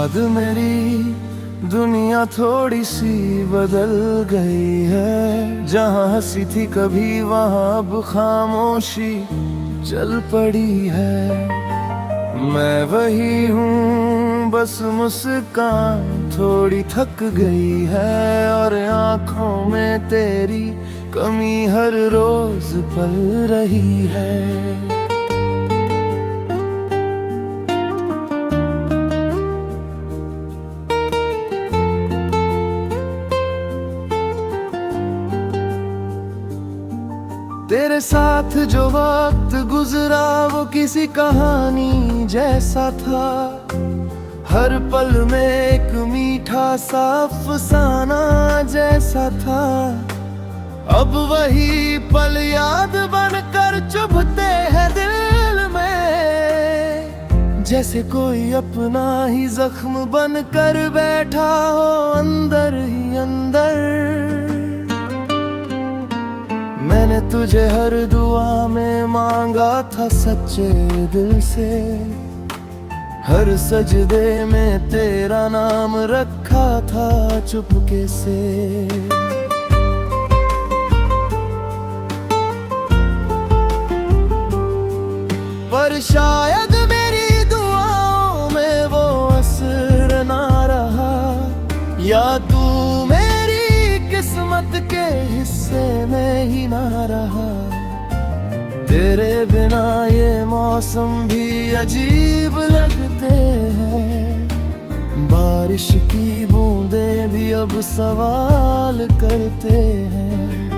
बाद मेरी दुनिया थोड़ी सी बदल गई है। जहाँ हंसी थी कभी वहाँ अब खामोशी चल पड़ी है। मैं वही हूँ बस मुस्कान थोड़ी थक गई है, और आँखों में तेरी कमी हर रोज पल रही है। तेरे साथ जो वक्त गुजरा वो किसी कहानी जैसा था। हर पल में एक मीठा सा अफसाना जैसा था। अब वही पल याद बनकर चुभते हैं दिल में, जैसे कोई अपना ही जख्म बनकर बैठा हो अंदर ही अंदर। मैंने तुझे हर दुआ में मांगा था सच्चे दिल से, हर सजदे में तेरा नाम रखा था चुपके से। पर शायद मेरी दुआओं में वो असर ना रहा, या तू मेरी किस्मत के हिस्से में ही ना रहा। तेरे बिना ये मौसम भी अजीब लगते हैं, बारिश की बूंदें भी अब सवाल करते हैं।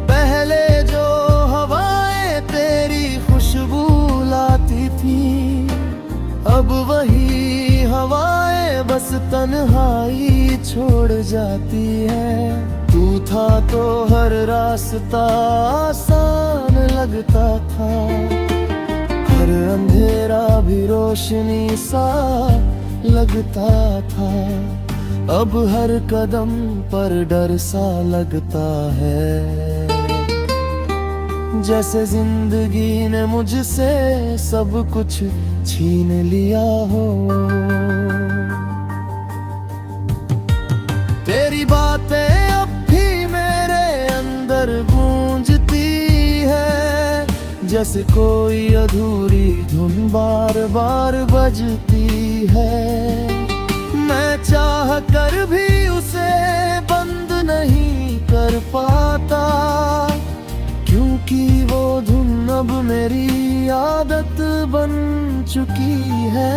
पहले जो हवाएं तेरी खुशबू लाती थी, अब वही हवाएं बस तन्हाई छोड़ जाती है। तू था तो हर रास्ता आसान लगता था, हर अंधेरा भी रोशनी सा लगता था। अब हर कदम पर डर सा लगता है, जैसे जिंदगी ने मुझसे सब कुछ छीन लिया हो। तेरी बातें अब भी मेरे अंदर गूंजती है, जैसे कोई अधूरी धुन बार बार बजती है। मैं चाह कर भी उसे बंद नहीं कर पाता, क्योंकि वो धुन अब मेरी आदत बन चुकी है।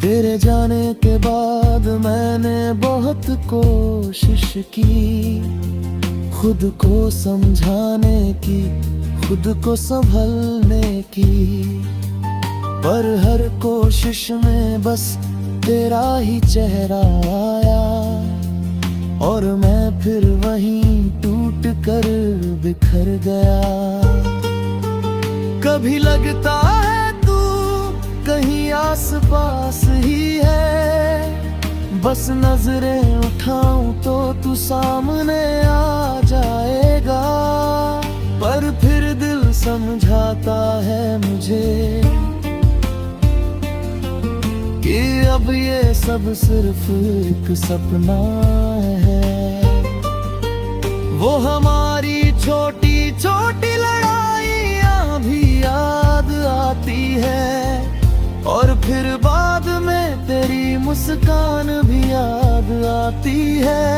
तेरे जाने के बाद मैंने बहुत कोशिश की, खुद को समझाने की, खुद को संभलने की। पर हर कोशिश में बस तेरा ही चेहरा आया, और मैं फिर वहीं टूट कर बिखर गया। कभी लगता है तू कहीं आस पास ही है, बस नजरें उठाऊं तो तू सामने आ जाएगा। पर फिर दिल समझाता है मुझे कि अब ये सब सिर्फ एक सपना है। वो हमारी छोटी छोटी लड़ाइयाँ भी याद आती है, और फिर बाद में तेरी मुस्कान भी याद आती है।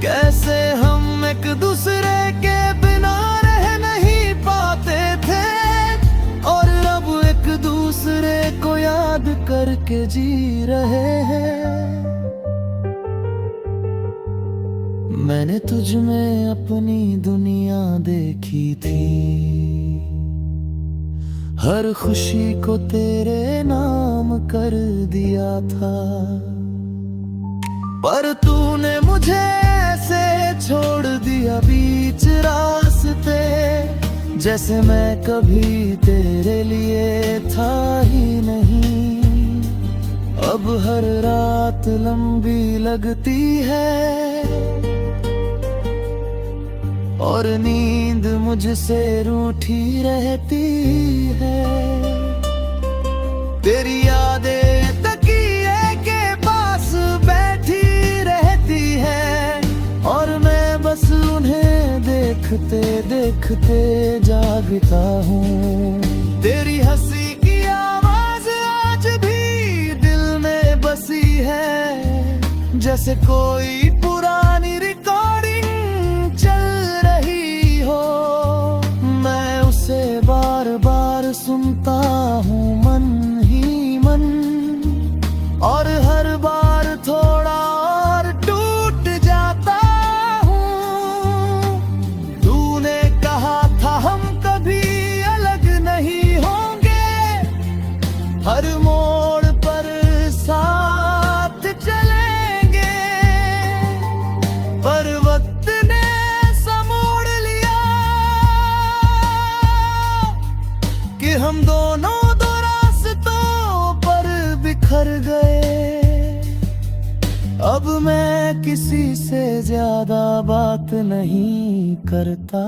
कैसे हम एक दूसरे के बिना रह नहीं पाते थे, और अब एक दूसरे को याद करके जी रहे हैं। मैंने तुझ में अपनी दुनिया देखी थी, हर खुशी को तेरे नाम कर दिया था। पर तूने मुझे ऐसे छोड़ दिया बीच रास्ते, जैसे मैं कभी तेरे लिए था ही नहीं। अब हर रात लंबी लगती है, और नींद मुझसे रूठी रहती है। तेरी यादें तकिए के पास बैठी रहती है, और मैं बस उन्हें देखते देखते जागता हूँ। तेरी हंसी की आवाज आज भी दिल में बसी है, जैसे कोई पुरानी रिकॉर्डिंग चल रही हो। मैं उसे बार बार सुनता हूँ मन ही मन, और हर बार थोड़ा और टूट जाता हूँ। तूने कहा था हम कभी अलग नहीं होंगे, हर मोड़ पर साथ चलेंगे, पर वक्त ने समोड़ लिया कि हम दोनों दो रास्तों पर बिखर गए। अब मैं किसी से ज्यादा बात नहीं करता,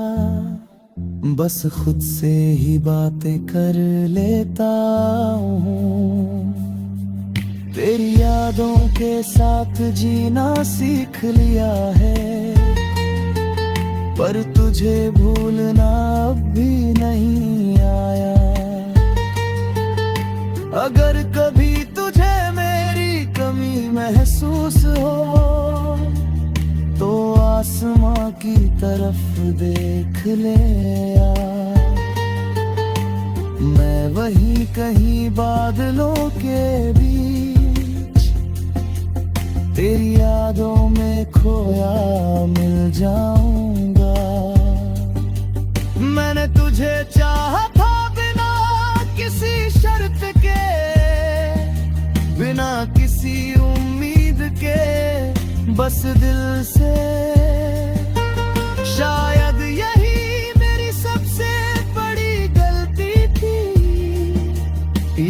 बस खुद से ही बातें कर लेता हूँ। तेरी यादों के साथ जीना सीख लिया है, पर तुझे भूलना अब भी नहीं आया। अगर कभी तुझे मेरी कमी महसूस हो तो आसमां की तरफ देख ले आ। मैं वहीं कहीं बादलों के बीच तेरी यादों में खोया मिल जाऊंगा। मैंने तुझे चाहा था बिना किसी शर्त के, बिना किसी उम्मीद के, बस दिल से। शायद यही मेरी सबसे बड़ी गलती थी,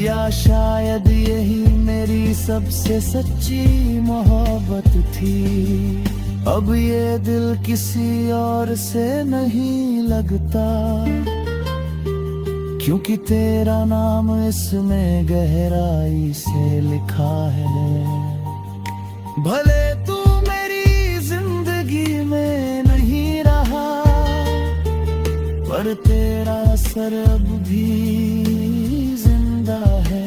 या शायद यही मेरी सबसे सच्ची मोहब्बत थी। अब ये दिल किसी और से नहीं लगता, क्योंकि तेरा नाम इसमें गहराई से लिखा है। भले तू मेरी जिंदगी में नहीं रहा, पर तेरा असर अब भी जिंदा है।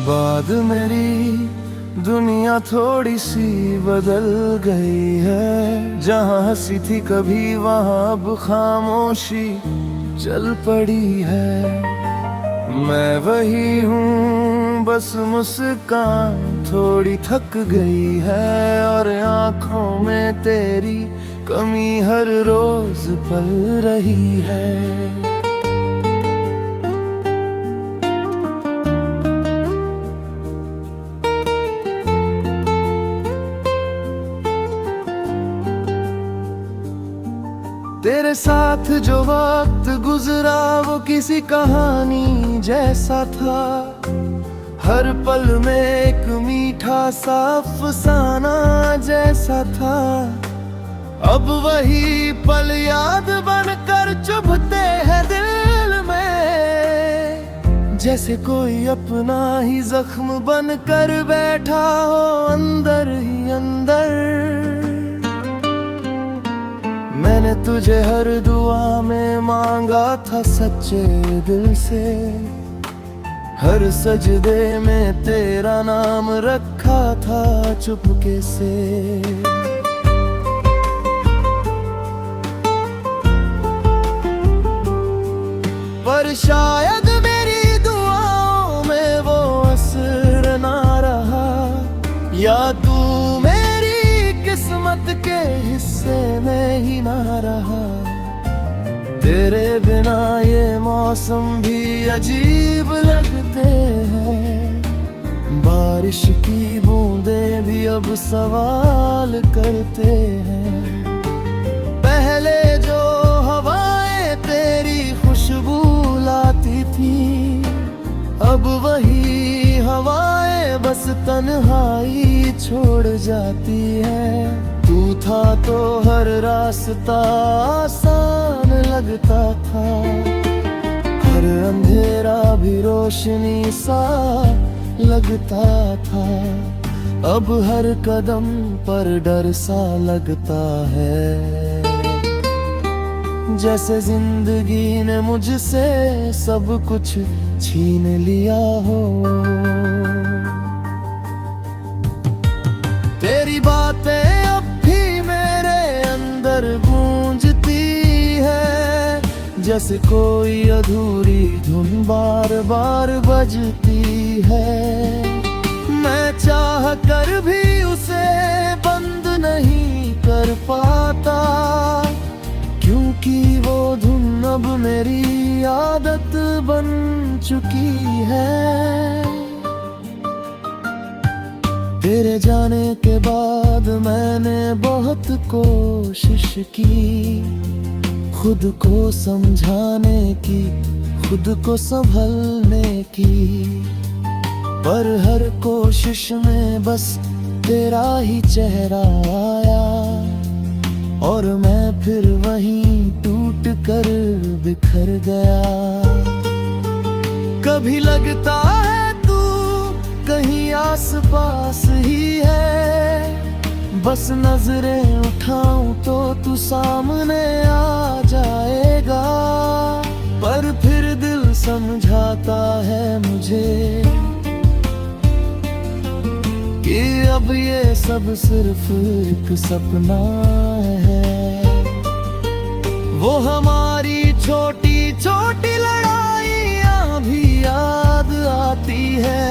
बाद मेरी दुनिया थोड़ी सी बदल गई है, जहाँ हंसी थी कभी वहाँ अब खामोशी चल पड़ी है। मैं वही हूँ, बस मुस्कान थोड़ी थक गई है, और आँखों में तेरी कमी हर रोज पल रही है। तेरे साथ जो वक्त गुजरा वो किसी कहानी जैसा था, हर पल में एक मीठा सा अफसाना जैसा था। अब वही पल याद बनकर चुभते हैं दिल में, जैसे कोई अपना ही जख्म बनकर बैठा हो अंदर ही अंदर। मैंने तुझे हर दुआ में मांगा था सच्चे दिल से, हर सजदे में तेरा नाम रखा था चुपके से। पर शायद मेरी दुआओं में वो असर ना रहा, या तू मेरी किस्मत के हिस्से में ही ना रहा। तेरे बिना ये मौसम भी अजीब लगते हैं, बारिश की बूंदें भी अब सवाल करते हैं। पहले जो हवाएं तेरी खुशबू लाती थी, अब वही हवाएं पास तन्हाई छोड़ जाती है। तू था तो हर रास्ता आसान लगता था, हर अंधेरा भी रोशनी सा लगता था। अब हर कदम पर डर सा लगता है, जैसे जिंदगी ने मुझसे सब कुछ छीन लिया हो। तेरी बातें अब भी मेरे अंदर गूंजती है, जैसे कोई अधूरी धुन बार बार बजती है। मैं चाह कर भी उसे बंद नहीं कर पाता, क्योंकि वो धुन अब मेरी आदत बन चुकी है। तेरे जाने के बाद मैंने बहुत कोशिश की, खुद को समझाने की, खुद को संभलने की, पर हर कोशिश में बस तेरा ही चेहरा आया, और मैं फिर वहीं टूट कर बिखर गया। कभी लगता है तू कहीं आस पास ही है, बस नजरें उठाऊं तो तू सामने आ जाएगा। पर फिर दिल समझाता है मुझे कि अब ये सब सिर्फ एक सपना है। वो हमारी छोटी छोटी लड़ाइयाँ भी याद आती है,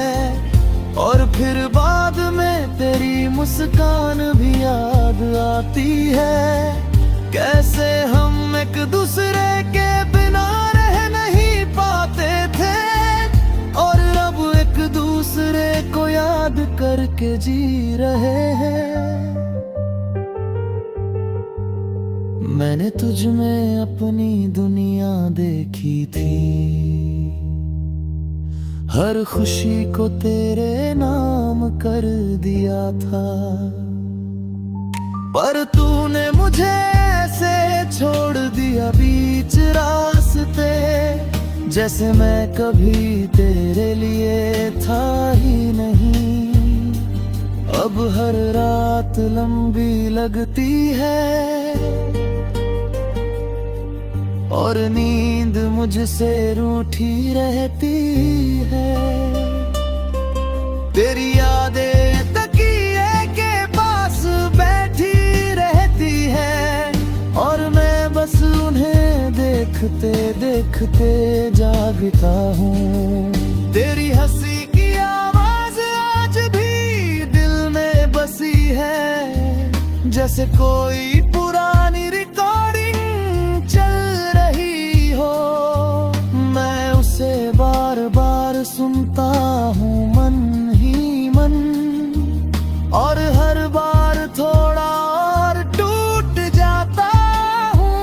और फिर बाद में तेरी मुस्कान भी याद आती है। कैसे हम एक दूसरे के बिना रह नहीं पाते थे, और अब एक दूसरे को याद करके जी रहे हैं। मैंने तुझ में अपनी दुनिया देखी थी, हर खुशी को तेरे नाम कर दिया था, पर तूने मुझे ऐसे छोड़ दिया बीच रास्ते, जैसे मैं कभी तेरे लिए था ही नहीं। अब हर रात लंबी लगती है, और नींद मुझसे रूठी रहती है। तेरी यादें तकिए के पास बैठी रहती है, और मैं बस उन्हें देखते देखते जागता हूँ। तेरी हंसी की आवाज आज भी दिल में बसी है, जैसे कोई पुरानी रिकॉर्डिंग चल रही हो। मैं उसे बार बार सुनता हूँ मन ही मन, और हर बार थोड़ा और टूट जाता हूँ।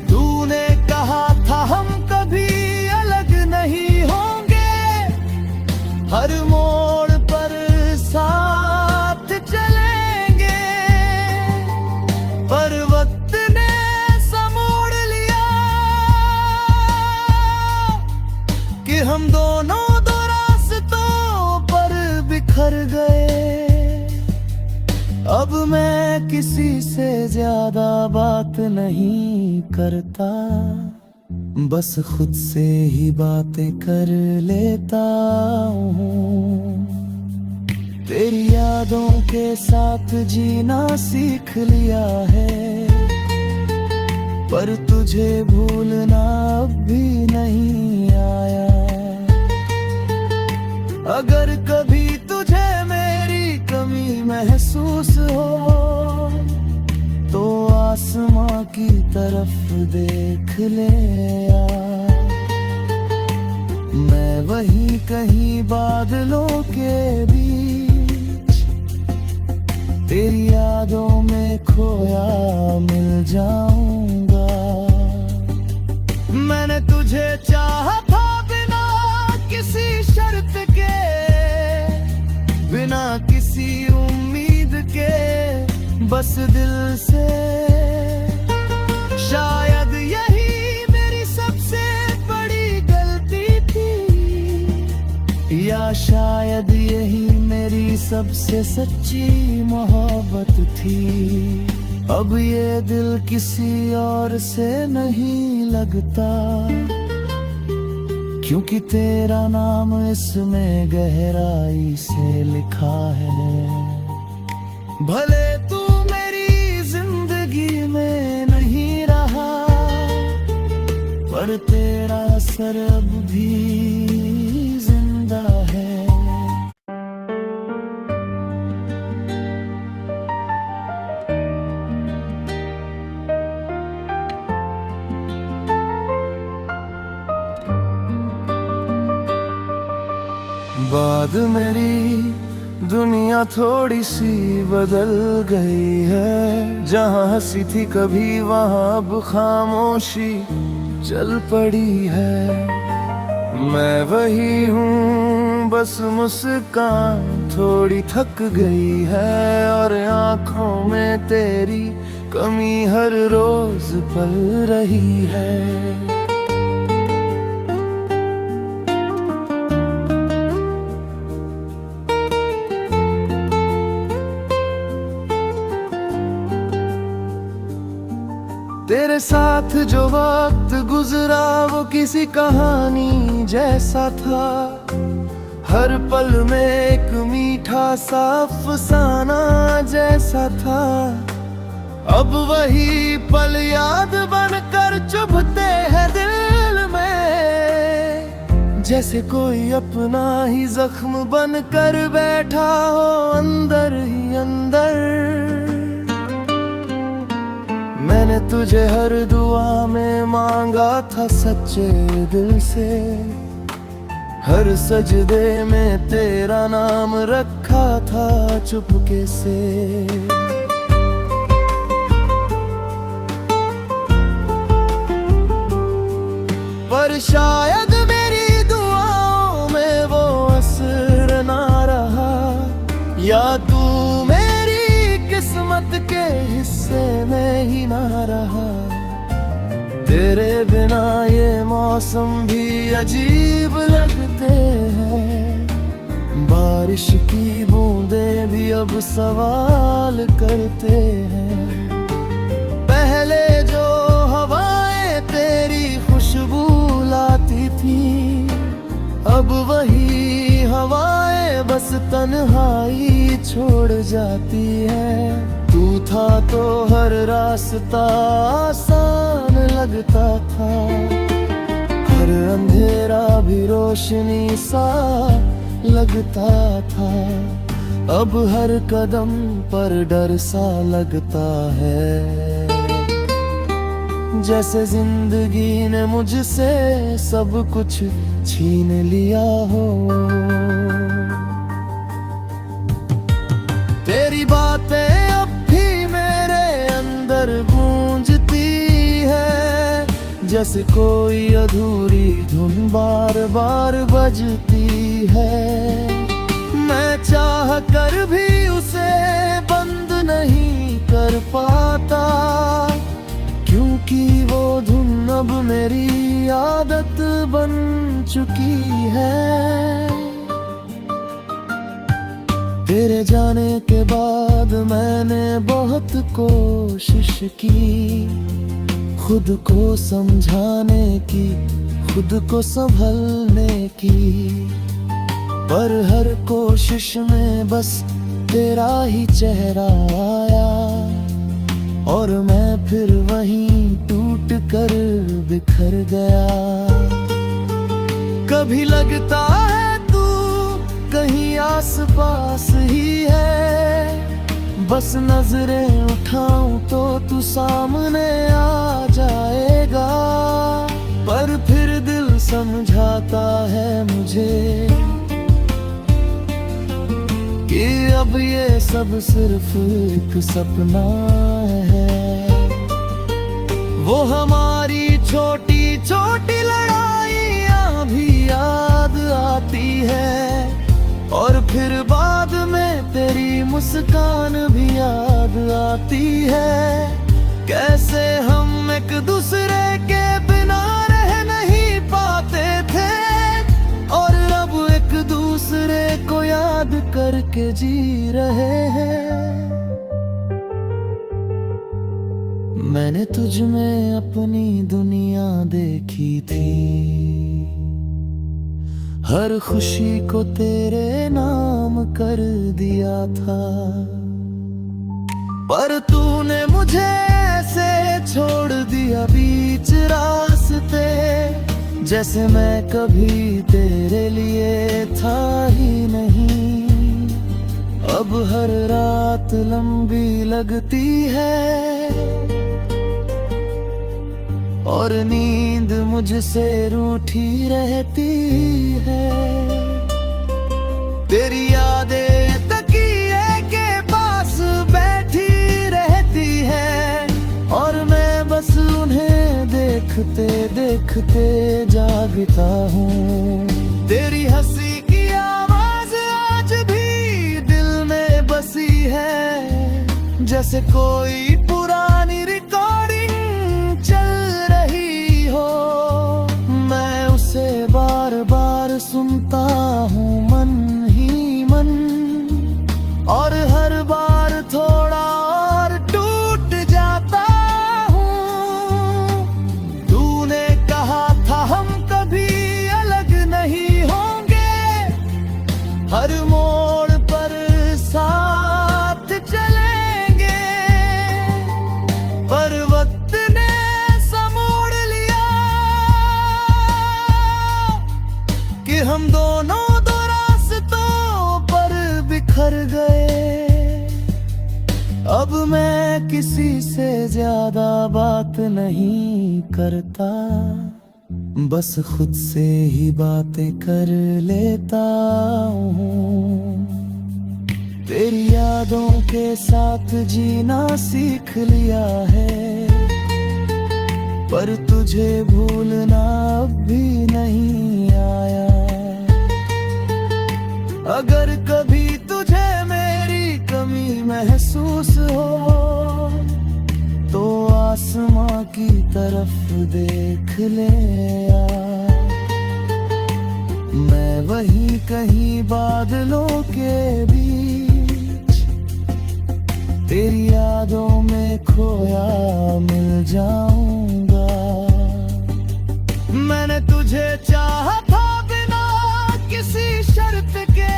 तूने कहा था हम कभी अलग नहीं होंगे, हर मोड़ पर साथ चलेंगे, पर वक्त ने समोड़ लिया कि हम दोनों दो रास्तों पर बिखर गए। अब मैं किसी से ज्यादा बात नहीं करता, बस खुद से ही बातें कर लेता हूँ। तेरी यादों के साथ जीना सीख लिया है, पर तुझे भूलना अब भी नहीं आया। अगर कभी तुझे मेरी कमी महसूस हो, तो आसमां की तरफ देख ले आ। मैं वहीं कहीं बादलों के बीच तेरी यादों में खोया मिल जाऊंगा। मैंने तुझे चाहा था बिना किसी शर्त के, बिना किसी उम्मीद के, बस दिल से। शायद यही मेरी सबसे बड़ी गलती थी, या शायद यही मेरी सबसे सच्ची मोहब्बत थी। अब ये दिल किसी और से नहीं लगता, क्योंकि तेरा नाम इसमें गहराई से लिखा है। भले तू मेरी जिंदगी में नहीं रहा, पर तेरा असर अब भी जिंदा है। बाद मेरी दुनिया थोड़ी सी बदल गई है, जहाँ हंसी थी कभी वहाँ अब खामोशी चल पड़ी है। मैं वही हूँ, बस मुस्कान थोड़ी थक गई है, और आँखों में तेरी कमी हर रोज पल रही है। तेरे साथ जो वक्त गुजरा वो किसी कहानी जैसा था, हर पल में एक मीठा सा अफसाना जैसा था। अब वही पल याद बनकर चुभते हैं दिल में, जैसे कोई अपना ही जख्म बनकर बैठा हो अंदर ही अंदर। मैंने तुझे हर दुआ में मांगा था सच्चे दिल से, हर सजदे में तेरा नाम रखा था चुपके से। पर शायद मेरी दुआओं में वो असर ना रहा, या तू मेरी किस्मत के हिस्से में ही ना रहा। तेरे बिना ये मौसम भी अजीब लगते हैं, बारिश की बूंदें भी अब सवाल करते हैं। पहले जो हवाएं तेरी खुशबू लाती थी, अब वही हवाएं बस तन्हाई छोड़ जाती है। तू था तो हर रास्ता आसान लगता था, हर अंधेरा भी रोशनी सा लगता था। अब हर कदम पर डर सा लगता है, जैसे जिंदगी ने मुझसे सब कुछ छीन लिया हो। तेरी बातें अब भी मेरे अंदर गूंजती है, जैसे कोई अधूरी धुन बार बार बजती है। मैं चाह कर भी उसे बंद नहीं कर पाता, क्योंकि वो धुन अब मेरी आदत बन चुकी है। तेरे जाने के बाद मैंने बहुत कोशिश की, खुद को समझाने की, खुद को संभलने की, पर हर कोशिश में बस तेरा ही चेहरा आया, और मैं फिर वहीं टूट कर बिखर गया। कभी लगता है तू कहीं आस पास ही है, बस नजरें उठाऊं तो तू सामने आ जाएगा। पर फिर दिल समझाता है मुझे कि अब ये सब सिर्फ एक सपना है। वो हमारी छोटी छोटी लड़ाइयाँ भी याद आती है, और फिर बाद में मुस्कान भी याद आती है। कैसे हम एक दूसरे के बिना रह नहीं पाते थे, और अब एक दूसरे को याद करके जी रहे हैं। मैंने तुझ में अपनी दुनिया देखी थी, हर खुशी को तेरे नाम कर दिया था। पर तूने मुझे ऐसे छोड़ दिया बीच रास्ते, जैसे मैं कभी तेरे लिए था ही नहीं। अब हर रात लंबी लगती है, और नींद मुझसे रूठी रहती है। तेरी यादें तकिए के पास बैठी रहती है, और मैं बस उन्हें देखते देखते जागता हूँ। तेरी हंसी की आवाज आज भी दिल में बसी है, जैसे कोई पुरानी रिकॉर्डिंग चल रही हो। मैं उसे बार बार सुनता हूँ मन ही मन, और हर बार थोड़ा और टूट जाता हूँ। तूने कहा था हम कभी अलग नहीं होंगे, हर मोड़ पर साथ चलेंगे। पर वक्त ने समोड़ लिया कि हम दोनों दो रास्तों पर बिखर गए। अब मैं किसी से ज्यादा बात नहीं करता, बस खुद से ही बातें कर लेता हूँ। तेरी यादों के साथ जीना सीख लिया है, पर तुझे भूलना अब भी नहीं आया। अगर कभी तुझे मेरी कमी महसूस हो, तो आसमां की तरफ देख ले आ। मैं वहीं कहीं बादलों के बीच तेरी यादों में खोया मिल जाऊंगा। मैंने तुझे चाहा था बिना किसी शर्त के,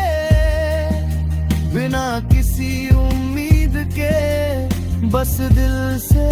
बिना किसी उम्मीद के, बस दिल से।